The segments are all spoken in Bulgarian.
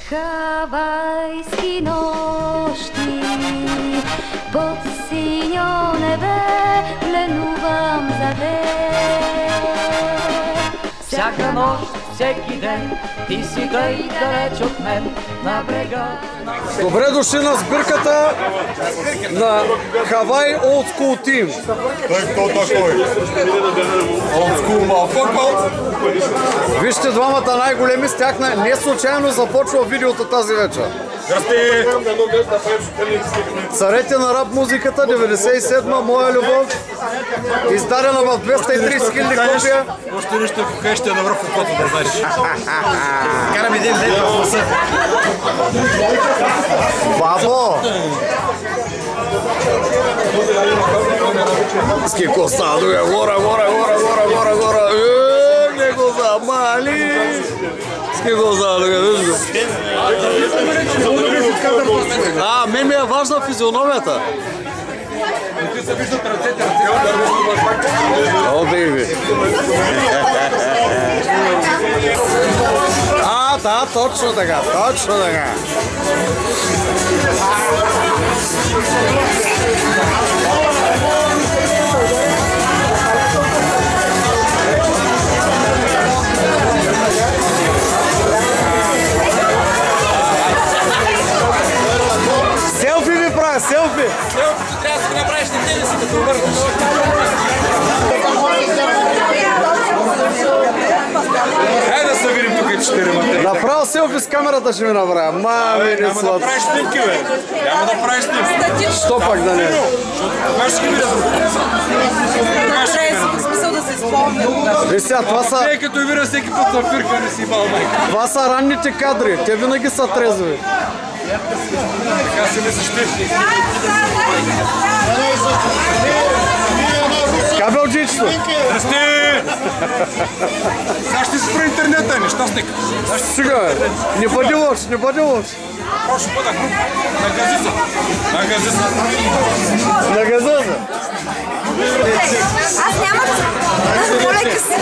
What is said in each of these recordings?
Havajski nощи под синьо небе пленувам за теб. Всяка нощ, всеки ден, ти си тъй далеч от мен на брега. Добре дошли на сбирката на Хавай Old School Team. Той кто такой? Old School motherfucker. Вижте двамата най-големи с тях. Не случайно започва видеото тази вечер. Здрасти! Царете на рап музиката, 97-ма, Моя любов, издадена в 230 000 копия. Още нещо ако кажеш, ще е добро в окото, да знаеш. Карам един ден в носа. Бабо! Сколько стаду е, гора. Не го замали! Сколько стаду е, виж го. Мен ми е важна физиономията. О, бейби. Да, точно така. Селфи ми правя, селфи! Селфито трябва да си направиш на тебе си, като върнеш. Хайде да се видим тук и четиримата. Направо селфи с камерата ще ми направя. Мами, Няма да правиш снимки, бе. Няма да правиш снимки. Що пак да не? Кога ще ги видя друг? В смисъл да се спомня. Виж сега, това са... Тъй като и видя всеки път на фирка не си бал майка. Това са ранните кадри. Те винаги са трезви. Така си мислиш ти. Кабелджичето. Здрасти! Сега ще си про интернета, нещастник. Сега бе. Не бъди лош. Прошу бъда груп. Нагази се. На газоза. Аз няма да... Моля си.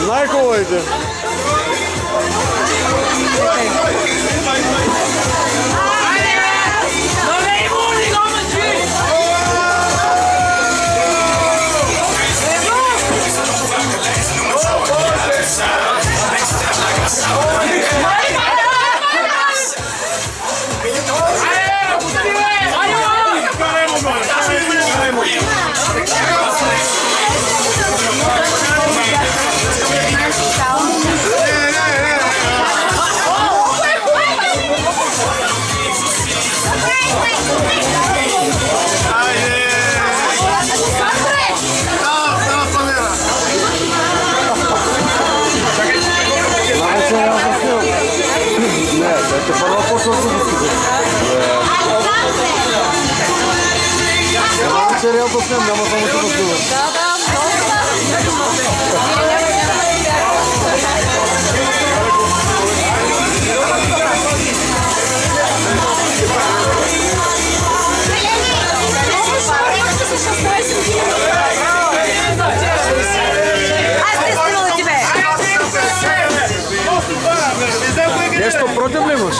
Най-хубавите. Сериал да снем, няма само да снимам. Нещо против ли имаш?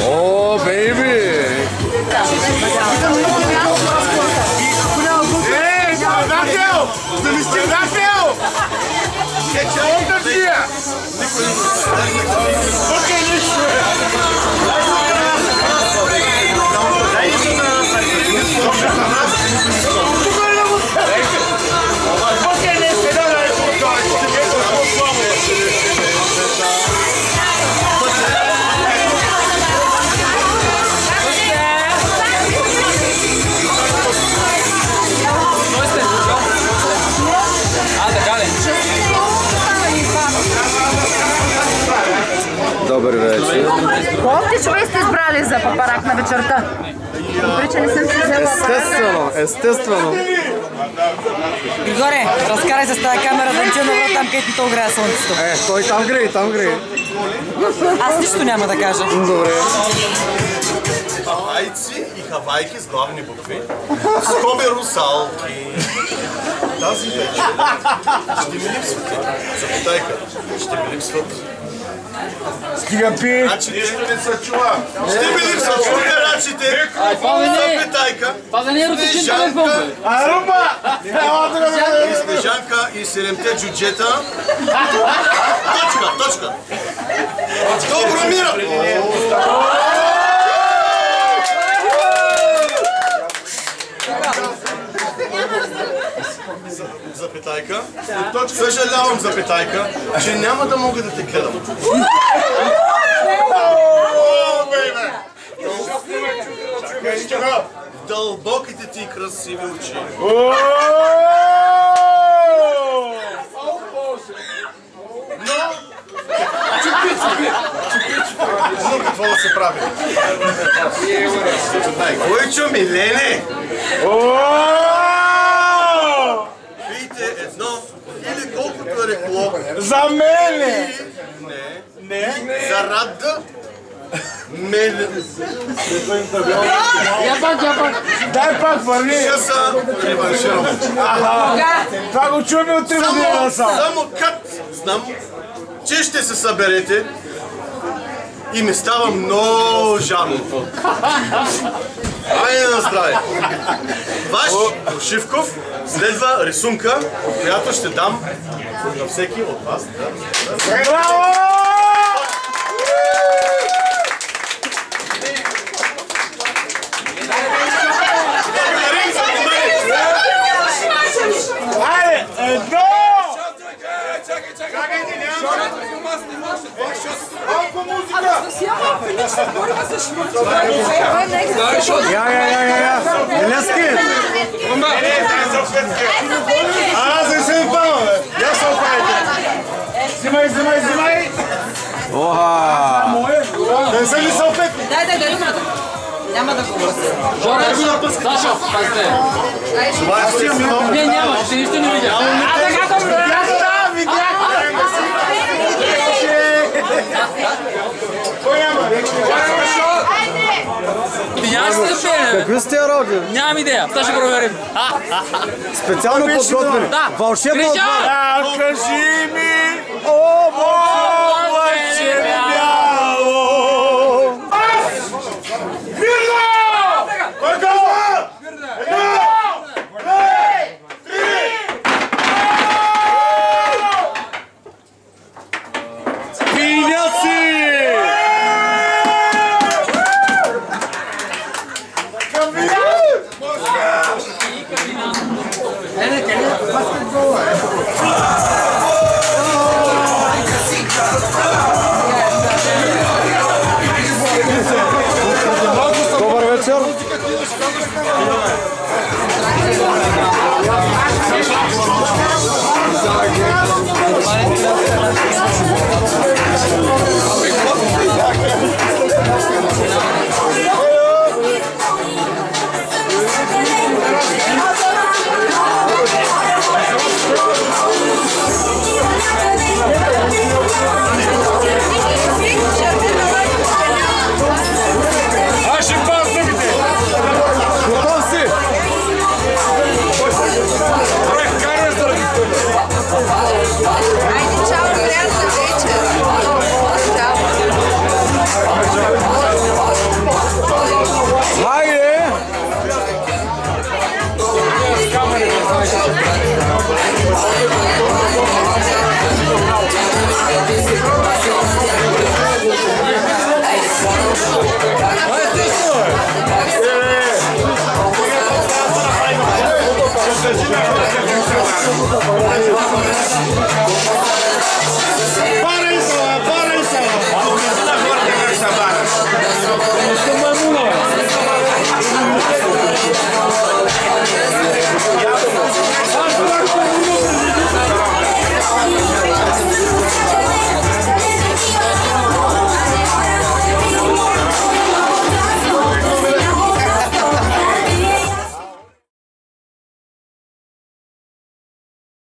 О, бейби! Страдател! Заместителател! Чего държия? Окей, нищо! Добър вечер. Колко човек сте избрали за папарак на вечерта? Прича не съм си взела Естествено, естествено. Григоре, разкарай се с тази камера да не ти навра там, където то огрее слънцето. Той там грее, там грее. Аз нищо няма да кажа. Добре. Хавайци и хавайки с главни букви. Скоби русалки. Тази вечер ще ми липсват. Запитайка. Ще ми липсват. Стига пи! Нищо не се чува. Ще ми липсват шумерачите. Запитайка. Това да не е ротичен телефон, бе. Аруба! И Снежанка и 7-те джуджета. Точка. Добро мира! Запитайка. Съжалявам, запитайка, че няма да мога да те гледам. В дълбоките ти красиви очи. Но какво да се прави? Койчо, Милене! Пийте едно или колкото е рекло. За мене! Не. За Рада. Мене. Я пак. Дай пак върни! Ще се реванширам. Това го чуме от 3 години насам. Само кат знам, че ще се съберете и ми става много жарно. Айде на здраве! Ваш Ушивков следва рисунка, която ще дам на всеки от вас. Браво! Айде, едно! Я. Елески! Аз не се пава, бе! Я се опайте! Взимай! Оха! Не са ли салфетки? Дай, няма да го гласа. Жора, Сашо, пазде. Не, няма, ще нищо не видя. Ти нямаш да се пее, бе. Какви сте роди? Нямам идея, сега ще проверим. Специално подготвени. Да. Вълшебно отбор. Кажи ми! Облаче бяло! Вирно! Кой казва? Едно! Две! Три! Пиняци! Добър вечер!